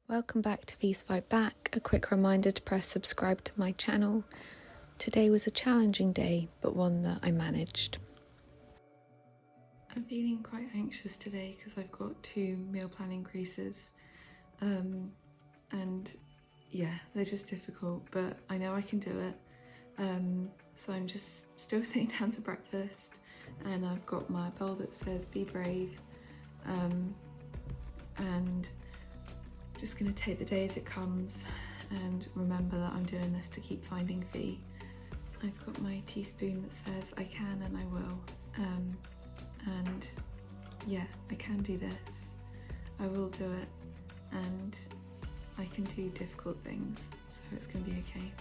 Welcome back to Feast Fight Back. A quick reminder to press subscribe to my channel. Today was a challenging day, but one that I managed. I'm feeling quite anxious today because I've got 2 meal plan increases. And yeah, they're just difficult, but I know I can do it. So I'm just still sitting down to breakfast, and I've got my bowl that says be brave. And just going to take the day as it comes and remember that I'm doing this to keep finding Fee. I've got my teaspoon that says I can and I will. And yeah, I can do this. I will do it, and I can do difficult things, so it's going to be okay.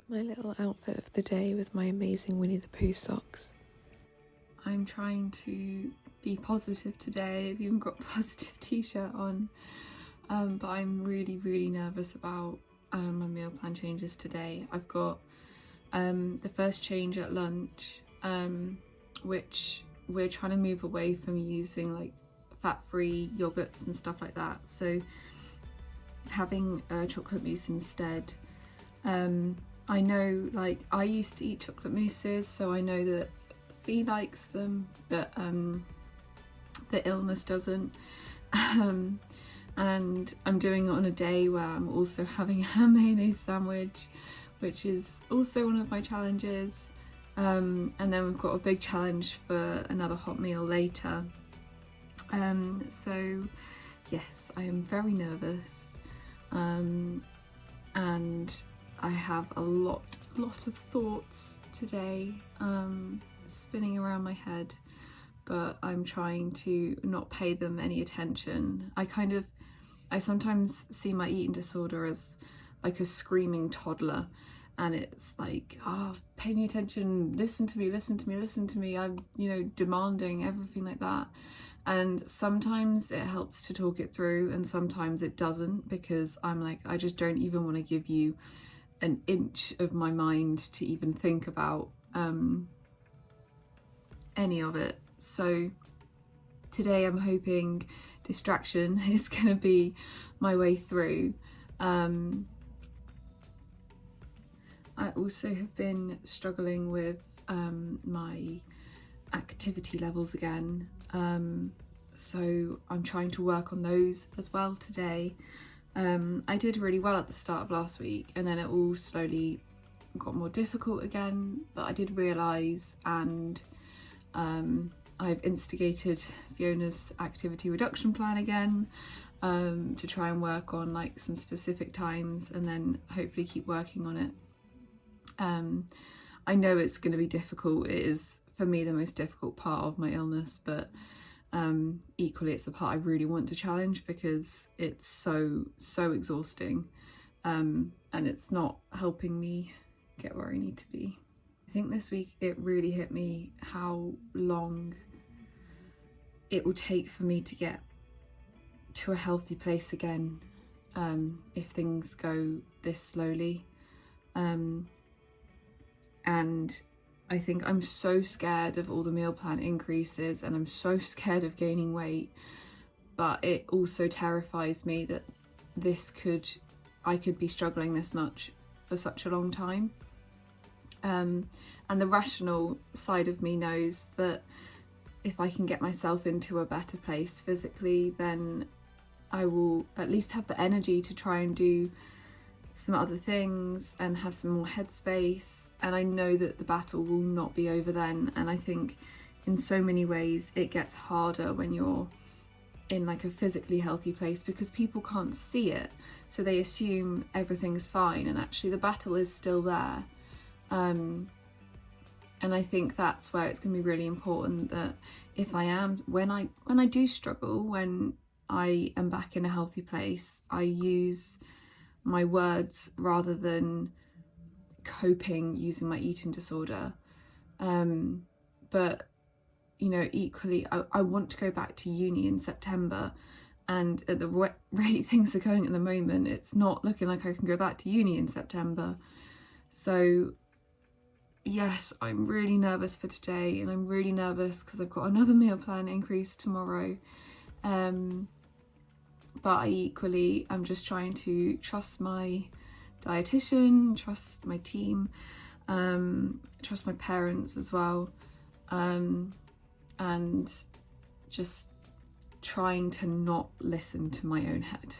My little outfit of the day with my amazing Winnie the Pooh socks. I'm trying to be positive today. I've even got a positive t-shirt on, but I'm really nervous about my meal plan changes today. I've got the first change at lunch, which we're trying to move away from using like fat-free yogurts and stuff like that, so having chocolate mousse instead. I know, like, I used to eat chocolate mousses, so I know that Fee likes them, but the illness doesn't. And I'm doing it on a day where I'm also having a mayonnaise sandwich, which is also one of my challenges. And then we've got a big challenge for another hot meal later. So yes, I am very nervous, and I have a lot of thoughts today spinning around my head, but I'm trying to not pay them any attention. I sometimes see my eating disorder as like a screaming toddler, and it's like, oh, pay me attention, listen to me. I'm, demanding everything like that. And sometimes it helps to talk it through, and sometimes it doesn't, because I'm like, I just don't even want to give you an inch of my mind to even think about any of it. So today I'm hoping distraction is going to be my way through. I also have been struggling with my activity levels again, so I'm trying to work on those as well today. I did really well at the start of last week, and then it all slowly got more difficult again, but I did realise, and I've instigated Fiona's activity reduction plan again, to try and work on like some specific times, and then hopefully keep working on it. I know it's going to be difficult. It is, for me, the most difficult part of my illness, but equally it's a part I really want to challenge, because it's so exhausting, and it's not helping me get where I need to be. I think this week it really hit me how long it will take for me to get to a healthy place again, if things go this slowly. And I think I'm so scared of all the meal plan increases, and I'm so scared of gaining weight, but it also terrifies me that I could be struggling this much for such a long time. And the rational side of me knows that if I can get myself into a better place physically, then I will at least have the energy to try and do some other things and have some more headspace. And I know that the battle will not be over then. And I think in so many ways it gets harder when you're in like a physically healthy place, because people can't see it, so they assume everything's fine, and actually the battle is still there. And I think that's where it's going to be really important that if I am, when I do struggle, when I am back in a healthy place, I use my words rather than coping using my eating disorder. But you know, equally, I want to go back to uni in September, and at the rate things are going at the moment, it's not looking like I can go back to uni in September. So yes, I'm really nervous for today, and I'm really nervous because I've got another meal plan increase tomorrow. But I'm just trying to trust my dietitian, trust my team, trust my parents as well, and just trying to not listen to my own head.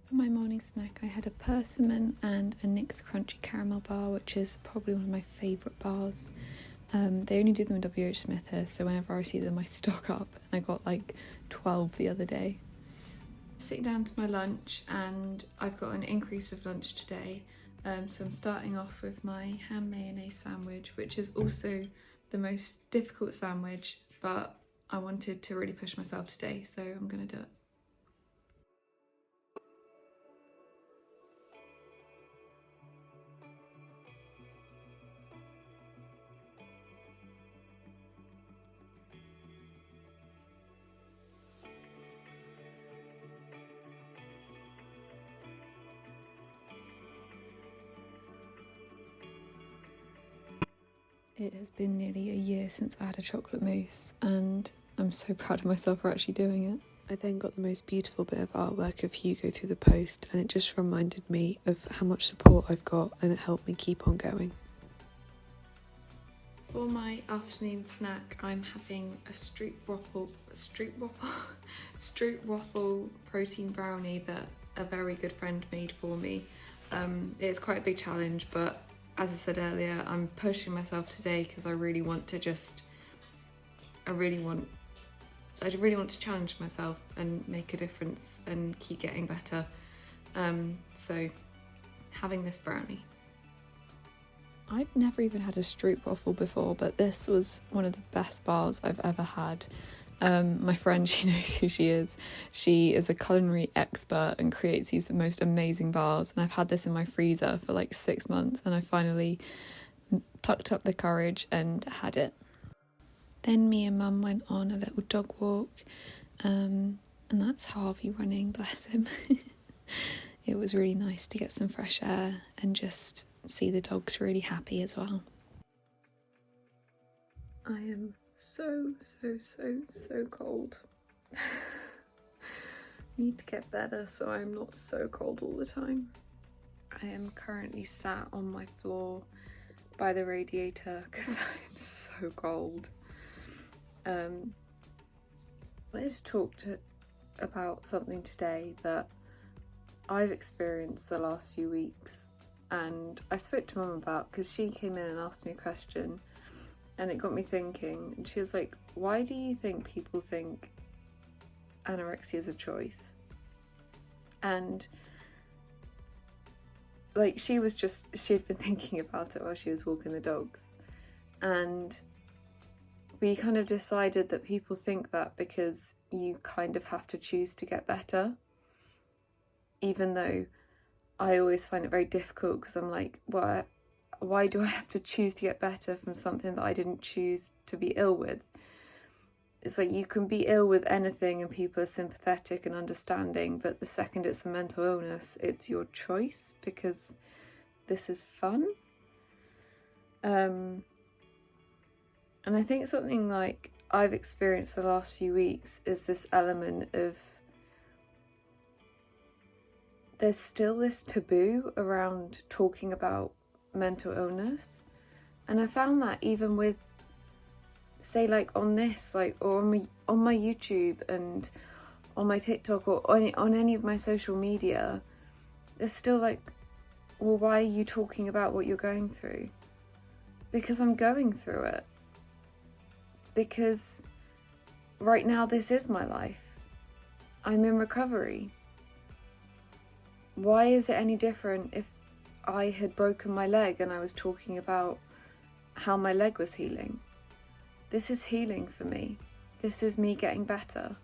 For my morning snack, I had a persimmon and a NYX crunchy caramel bar, which is probably one of my favourite bars. They only do them in WH Smith here, so whenever I see them I stock up, and I got like 12 the other day. Sitting down to my lunch, and I've got an increase of lunch today, so I'm starting off with my ham mayonnaise sandwich, which is also the most difficult sandwich, but I wanted to really push myself today, so I'm gonna do it. It has been nearly a year since I had a chocolate mousse, and I'm so proud of myself for actually doing it. I then got the most beautiful bit of artwork of Hugo through the post, and it just reminded me of how much support I've got, and it helped me keep on going. For my afternoon snack, I'm having a street waffle protein brownie that a very good friend made for me. It's quite a big challenge, but as I said earlier, I'm pushing myself today because I really want to challenge myself and make a difference and keep getting better. So having this brownie. I've never even had a stroopwafel before, but this was one of the best bars I've ever had. My friend, she knows who she is. She is a culinary expert and creates these most amazing bars. And I've had this in my freezer for like 6 months, and I finally plucked up the courage and had it. Then me and Mum went on a little dog walk, and that's Harvey running, bless him. It was really nice to get some fresh air and just see the dogs really happy as well. I am so cold. Need to get better so I'm not so cold all the time. I am currently sat on my floor by the radiator because I'm so cold. Let's talk about something today that I've experienced the last few weeks, and I spoke to Mum about because she came in and asked me a question, and it got me thinking, and she was like, why do you think people think anorexia is a choice? And like she'd been thinking about it while she was walking the dogs, and we kind of decided that people think that because you kind of have to choose to get better, even though I always find it very difficult because I'm like, why do I have to choose to get better from something that I didn't choose to be ill with? It's like you can be ill with anything and people are sympathetic and understanding, but the second it's a mental illness, it's your choice because this is fun. And I think something like I've experienced the last few weeks is this element of there's still this taboo around talking about mental illness, and I found that even with, say, like on this, like, or on my YouTube and on my TikTok or on any of my social media, there's still like, well, why are you talking about what you're going through? Because I'm going through it. Because right now this is my life. I'm in recovery. Why is it any different if I had broken my leg and I was talking about how my leg was healing. This is healing for me. This is me getting better.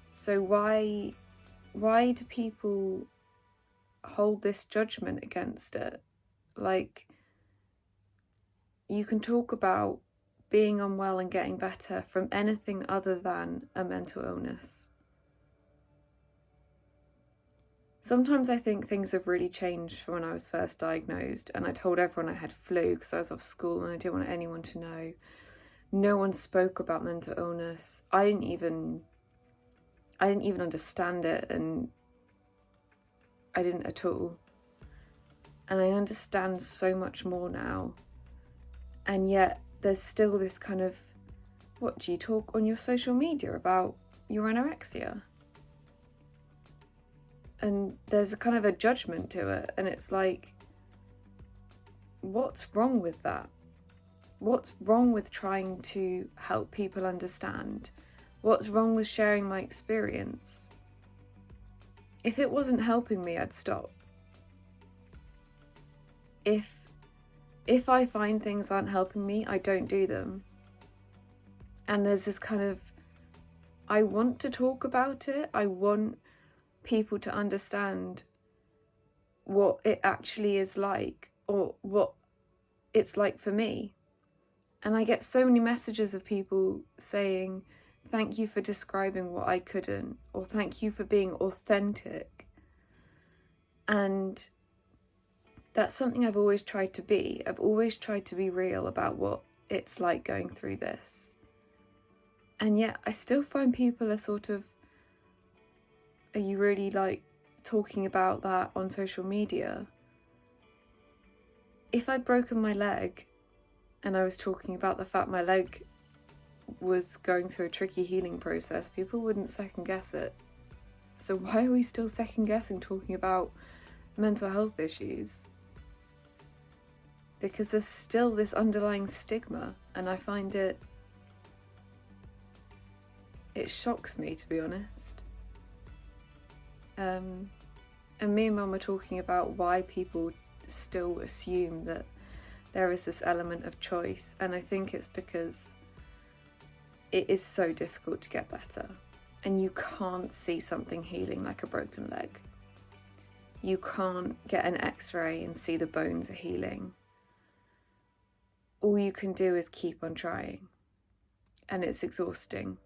So why do people hold this judgment against it? Like, you can talk about being unwell and getting better from anything other than a mental illness. Sometimes I think things have really changed from when I was first diagnosed, and I told everyone I had flu because I was off school and I didn't want anyone to know. No one spoke about mental illness. I didn't even understand it, and I didn't at all. And I understand so much more now. And yet there's still this kind of, what, do you talk on your social media about your anorexia? And there's a kind of a judgment to it, and it's like, what's wrong with that? What's wrong with trying to help people understand? What's wrong with sharing my experience? If it wasn't helping me, I'd stop. If I find things aren't helping me, I don't do them. And there's this kind of, I want to talk about it. I want people to understand what it actually is like, or what it's like for me. And I get so many messages of people saying, thank you for describing what I couldn't, or thank you for being authentic. And that's something I've always tried to be. I've always tried to be real about what it's like going through this. And yet I still find people are sort of, are you really like talking about that on social media? If I'd broken my leg and I was talking about the fact my leg was going through a tricky healing process, people wouldn't second guess it. So why are we still second guessing talking about mental health issues? Because there's still this underlying stigma, and I find it shocks me, to be honest. And me and Mum were talking about why people still assume that there is this element of choice, and I think it's because it is so difficult to get better, and you can't see something healing like a broken leg. You can't get an x-ray and see the bones are healing. All you can do is keep on trying, and it's exhausting,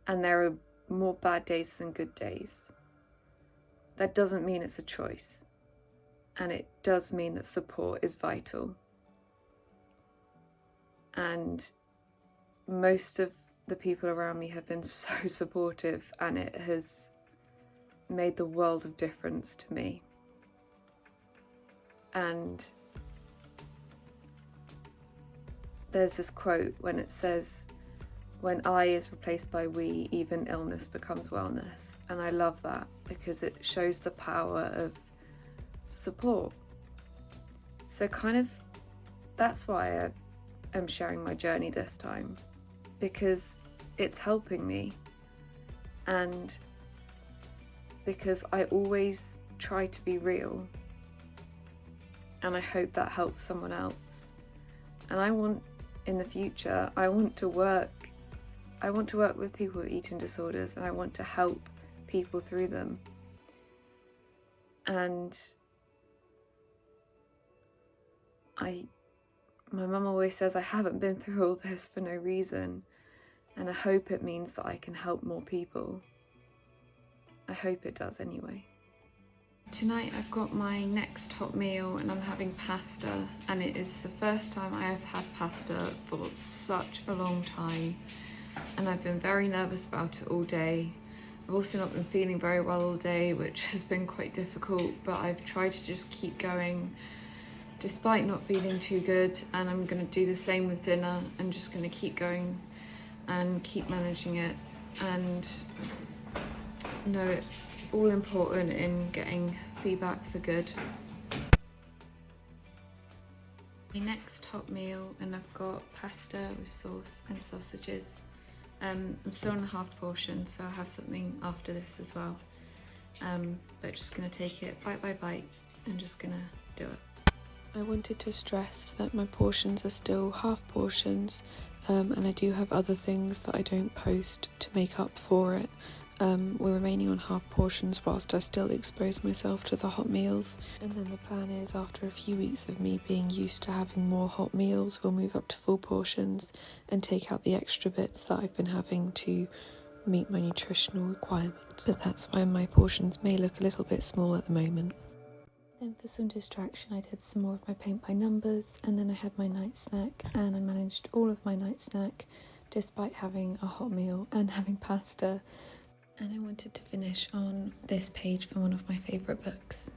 and there are more bad days than good days. That doesn't mean it's a choice, and it does mean that support is vital. And most of the people around me have been so supportive, and it has made the world of difference to me. And there's this quote when it says, when I is replaced by we, even illness becomes wellness. And I love that because it shows the power of support. So kind of, that's why I am sharing my journey this time, because it's helping me, and because I always try to be real, and I hope that helps someone else. And I want, in the future, I want to work with people with eating disorders, and I want to help people through them. And my mum always says I haven't been through all this for no reason, and I hope it means that I can help more people. I hope it does anyway. Tonight I've got my next hot meal, and I'm having pasta, and it is the first time I have had pasta for such a long time, and I've been very nervous about it all day. I've also not been feeling very well all day, which has been quite difficult, but I've tried to just keep going despite not feeling too good, and I'm going to do the same with dinner. I'm just going to keep going and keep managing it, and know it's all important in getting feedback for good. My next hot meal, and I've got pasta with sauce and sausages. I'm still on a half portion, so I'll have something after this as well. But just gonna take it bite by bite and just gonna do it. I wanted to stress that my portions are still half portions, and I do have other things that I don't post to make up for it. We're remaining on half portions whilst I still expose myself to the hot meals, and then the plan is, after a few weeks of me being used to having more hot meals, we'll move up to full portions and take out the extra bits that I've been having to meet my nutritional requirements. But that's why my portions may look a little bit small at the moment. Then for some distraction I did some more of my paint by numbers, and then I had my night snack, and I managed all of my night snack despite having a hot meal and having pasta. And I wanted to finish on this page from one of my favourite books.